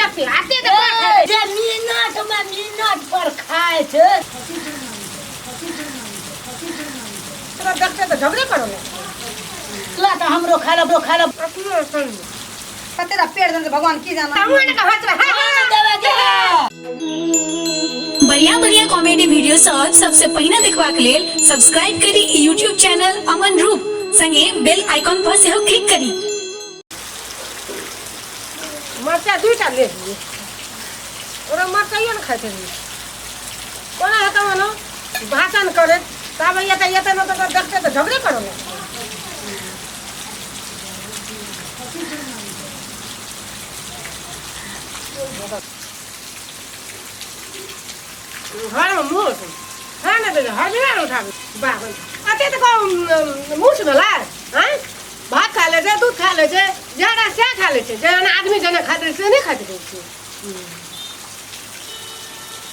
चपटी आते तो जे मिनट पर खाए छे तोरा देखते तो झगड़े करो ला तो हमरो खा लो कतेरा पेड़ दन भगवान की जाना भगवान का हाथ देवे दे बढ़िया बढ़िया कॉमेडी वीडियो सबसे पहिने देखबाक लेल सब्सक्राइब करी YouTube चैनल अमन रूप संगे बेल आइकॉन पर सेहो क्लिक करी। मरचा दुईटा ले ली ओरा मरचाइयो न खाते नी कोना हता मनो भाषण करे तब ये न तो देखते तो झगड़े करो घर में मुँह है ना तो हर जगह उठा बाबा अते तो मुँह से बोला हैं भात खा ले छे दूध खा ले छे ज्यादा से खा ले छे जन आदमी जने खाते से नहीं खाते छे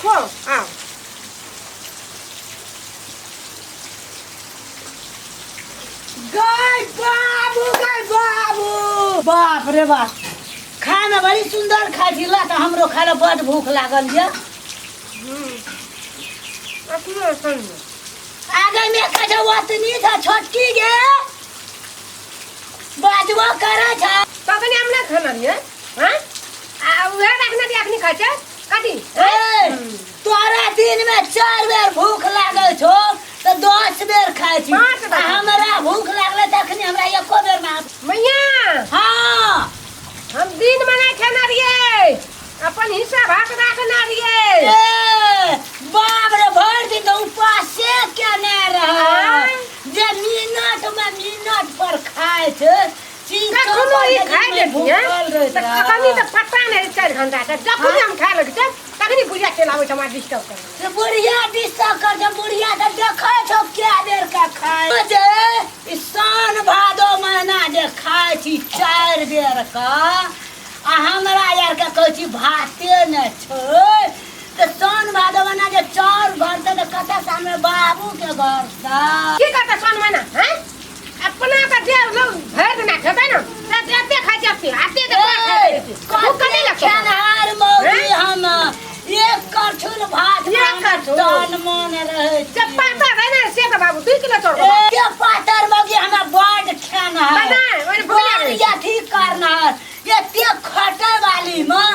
खो आओ गाय बाबू बाप रे बाप खाना बड़ी सुंदर खाई छी ला तो हमरो खाना बड़ भूख लागल je आगे में कजवतनी था छोटकी गे बाजवा करे छ तखनी हमने खाना दिए हैं आ वे रखना दिया अखनी खाए छे कथी तोरा दिन में 4 बेर भूख लागल छो तो 10 बेर खाई छी हमरा भूख लागले तखनी हमरा एको बेर ना मैया हां हम दिन में नहीं खाना दिए अपन हिस्सा भाग रखना दिए बाप रे भर दिन तो उपासे क्या नहीं रहा जे मिनट पर खाए छे कखनो ही खाए देती है कखनी तो पता नहीं 4 घंटा तक जखनी हम खाए लगे तखनी बुझिया चलावे छ हमरा डिस्टर्ब कर से बुढ़िया डिस्टर्ब कर जे बुढ़िया तो देखे छो क्या देर का खाए जे ईशान भादो महीना जे खाए छी 4 बेर का आ हमरा यार के कहै छी भाते न छै तो सान भादो महीना जे 4 घर से तो कते साल में बाबू के घर सा की करता सन महीना हैं अपना का जे लोग भर देना खेते ना देते खा जाते आते तो खाते कने लगे खानहार मौगी हम एक करछुल भात एक करछुल तन मन रहे जब पाता है ना से तो बाबू 2 किलो चोर के पातर मौगी हमरा बड़ खाना है बना और भूला या ठीक करना ये ते खटे वाली मां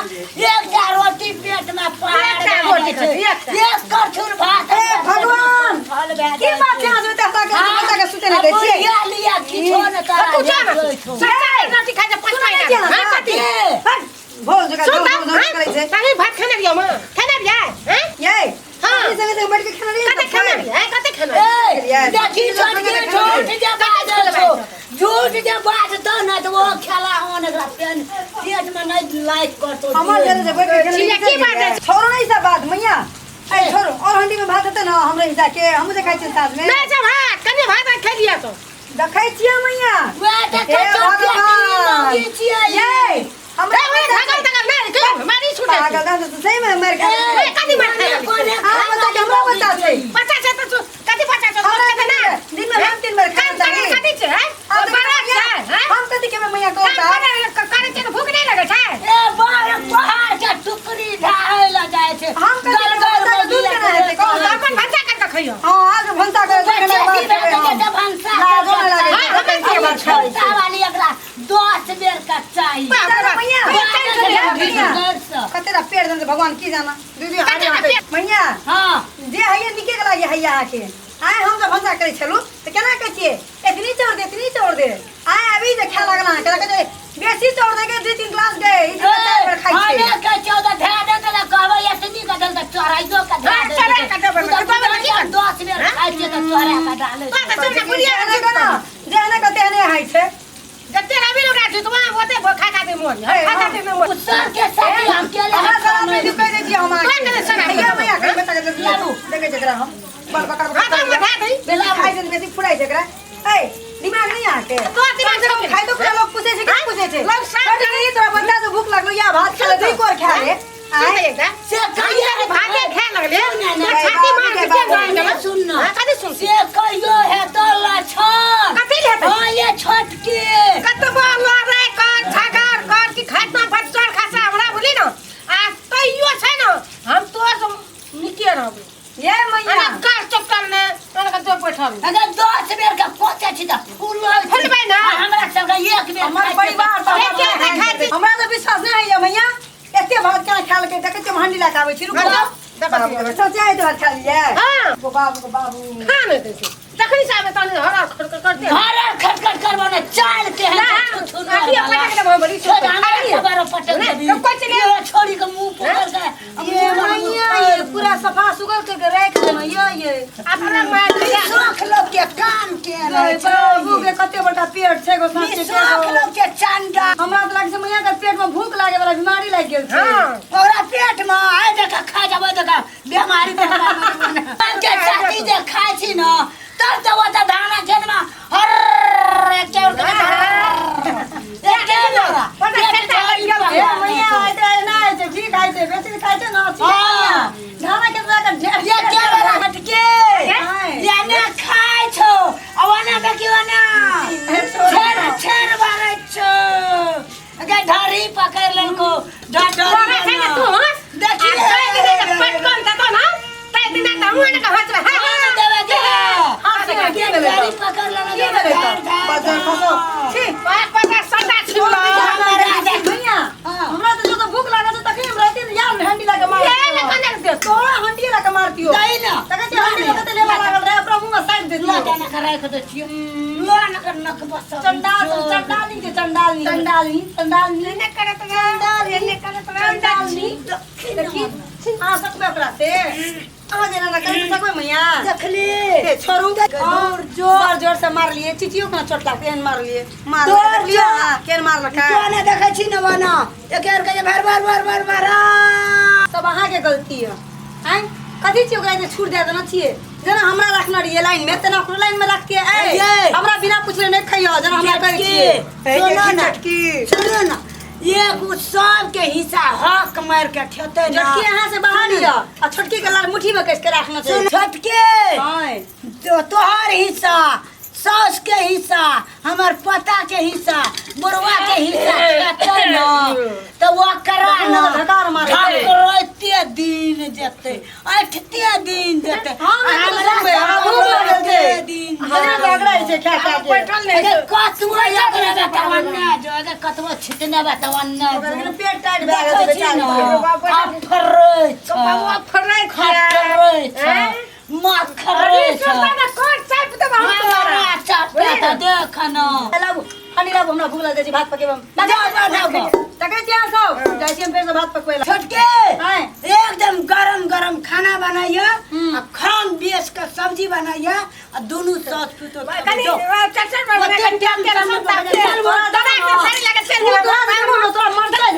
एक जा रोटी पेट में पार एक करछुल भात भगवान फल बैठ की बात है जो बता के सुते नहीं दे छी लिया लिया किछो न कर सच्चा रोटी खा जा पछताई हां कथी भोज जगह करे छे ताही भात खाना दिया मां खाना दिया हैं ये हां इस जगह से बैठ के खाना नहीं कते खाना दिया कते खाना देखी झूठ जे बात झूठ जे बात तो न तो वो खेला होने का पेट में नहीं लाइक करतो हमार घर से बैठ के खाना की बात है छोड़ो नहीं सब बात मैया ए छोड़ो और हंडी में भात होते ना हमरे हिस्सा के हम खाइ छी साथ में नहीं सब भात कने भात खा लिया तो देखै छियै मैया वे देखे चोटिया छियै ये हमरा भागल तक नहीं क्यों मारी छूटे पागल दादा तो सही में मार के कथी मार के हां बता के हमरा बता छै 50 है तो कथी 50 कथी ना दिन में हम 3 बार खाता है कथी छै और बरात है हम कथी के मैया कहता करे छै तो भूख नहीं लगे छै ए बार पहाड़ के टुकड़ी ढाए ल जाय छै हम कथी के दूध के ना हेते तो अपन भंसा करके खइयो हां आज भंसा कर के भंसा लाजो ना लागे हां हम के बात छोटा वाली एकरा 10 बेर का चाहिए मैया कतेरा पेड़ दन भगवान की जाना दीदी हारे मैया हां जे हइया निके गला ये हइया आके आए हम तो भंसा करे छलु त केना कहतिए इतनी छोड़ दे आए अभी जे खा लगना केना कहते बेसी छोड़ दे के 2-3 ग्लास गए इतना चार बार खाइ छै हमें के 14 धै दे त कहबै इतनी का दल त चढ़ाइयो का धै दे चढ़ाई का दे 10 बेर खाइ छै त चढ़ा का डाले तो चढ़ा बुढ़िया ना जे ना कहते ने हई छै जते रवि लोग रात तो वहां होते खा खा दे मोर खा दे मोर सर के साथ हम के ले हमरा घर में दुकान दे दिया हम कौन करे सना भैया भैया कहीं बता के देखे जकरा हम बड़ बकर बता बेला खाइ दिन बेसी फुराई जकरा ए दिमाग नहीं आके तो दिमाग से खाइ तो पूरा लोग पूछे छै कि पूछे छै लोग सब नहीं तोरा बंदा से भूख लागलो या भात खा ले दी कोर खा ले आए से कहिया ये भागे खा लगले ना छाती मार के ना सुन ना कथी सुन से कहियो है तो लछन कथी लेते हां ये छटके कतबो लड़ाई कर झगड़ कर कि खात में फटसर खासा हमरा बोली न हम हंडी ला के आबै छी रुक तो चाय तो खा लिया हां को बाबू खा नहीं देसी तखनी से आवे तने हरा खटखट करते हरा खटखट करबो ने चाल के है अभी पटक दे बड़ी छोड़ हमारे बारो पटक दे कुछ नहीं ये छोड़ी के मुंह पकड़ के ये मैया ये पूरा सफा सुगर करके रख देना ये अपना मार लिया शौक लोग के काम के बाबू के कते बड़ा पेट छे गो साथे शौक लोग के चंडा हमरा तो लागे मैया के पेट में भूख लागे वाला बीमारी लाग गेल छै ओरा पेट में आए देखा खा जाबो देखा बीमारी के छाती जे खाइ छी न तब तो वो दाना जन्मा हर के और मैया आते ना छै ठीक खाइ छै बेसी खाइ छै ना धाना के लगा ढेर ये क्या वाला हटके ये ना खाइ छो अवाना देखियो ना छेर बारे छो अगे धारी पकड़ लेनको देखिए पटकन त तो ना तै दिन त हुआ ना हाथ में धारी पकड़ लेना बाजार फसो छी पता सदा छु मैया हमरा तो भूख लागे तो तखनी हम रहती यार हंडी ला के मार ये कने दे तोरा हंडी ला के मारतियो दई ना तके हंडी ला के लेवा लागल रे प्रभु में साइड दे ला जाना कराय के छियो ला न कर नक बस चंडालनी के चंडालनी ने करत ने करत चंडालनी देखी आ सकबे ओकरा से आ जेना ना कर सकबे मैया देखली ए छोरू और जोर से मार लिए चिचियो का चोट लागते हैं मार लिए मार लिया केन मार लखा तो ने देखै छी न बना एक और के भर सब अहाँ के गलती है हैं कथि छी ओकरा जे छूट दे देना छिए जना हमरा रखना रहिए लाइन में तना ओकरा लाइन में रख के ए हमरा बिना पूछले नहीं खइयो जना हमरा कह छिए सुनो ना सुनो ना ये कुछ सब के हिस्सा हक मार के ठेते ना छोटकी यहाँ से बाहर लिया और छोटकी के लाल मुट्ठी में कस के रखना चाहिए छोटके हां तो तोहर हिस्सा सास के हिस्सा हमार पता के हिस्सा बुढ़वा के हिस्सा कहते ना तो वो करा ना धकार मार ठाकुरते दिन जते 8 दिन जते हमरा दिन झगड़ा से क्या क्या पेट्रोल नहीं कतवा एकरा बतावन्ना जो अगर कतवा छिटने बतावन्ना जो पेट टाइट भए गेल बेचारा अफरे बाबा फराई खा मखरे ना कोट चाप तो हमारा चापता देखना लाबू हनी लाबू हमरा भूख लगे भात पकेबम जाओ तके क्या सब जाई छी हम फेर से भात पकवेला छोटके हां एकदम गरम खाना बनाइए और खान बेच के सब्जी बनाइए और दोनों साथ पुतो कनी चचर में कनी टाइम के रसम ता चल दबा के सारी लगे चल तोरा मर जाए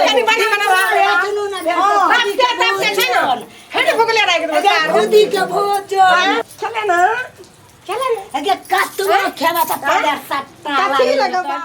कनी बना दोनों ना बाप के तब से छै ना हेड भुगले रह गेल खुदी के भोज चले ना अगे कतुआ खेबा त पादर सट्टा काची लगा